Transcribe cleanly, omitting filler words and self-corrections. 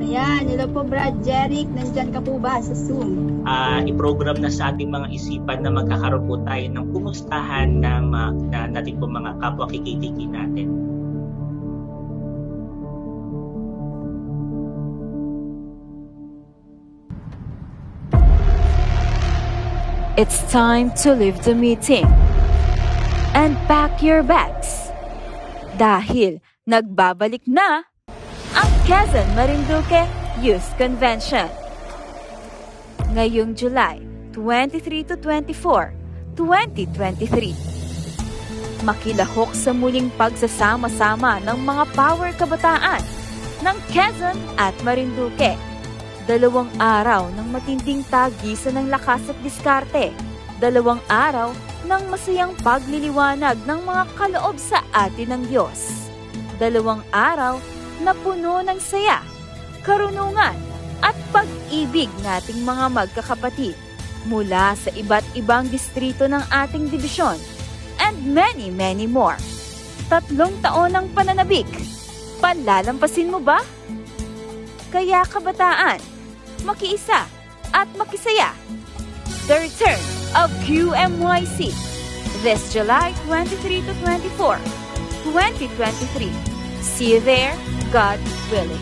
Ayan, hello po Brad Jeric, nandyan ka po ba sa Zoom? I-program na sa ating mga isipan na magkakaroon po tayo ng kumustahan na natin po mga kapwa kikitiki natin. It's time to leave the meeting and pack your bags dahil nagbabalik na ang Quezon Marinduque Youth Convention. Ngayong July 23 to 24, 2023. Makilahok sa muling pagsasama-sama ng mga power kabataan ng Quezon at Marinduque. 2 araw ng matinding tagisan ng lakas at diskarte. 2 araw ng masayang pagliliwanag ng mga kaloob sa atin ng Diyos. 2 araw na puno ng saya, karunungan at pag-ibig nating mga magkakapatid mula sa iba't ibang distrito ng ating dibisyon and many, many more. 3 taon ng pananabik. Palalampasin mo ba? Kaya kabataan, makiisa at makisaya. The return of QMYC this July 23 to 24, 2023. See you there, God willing.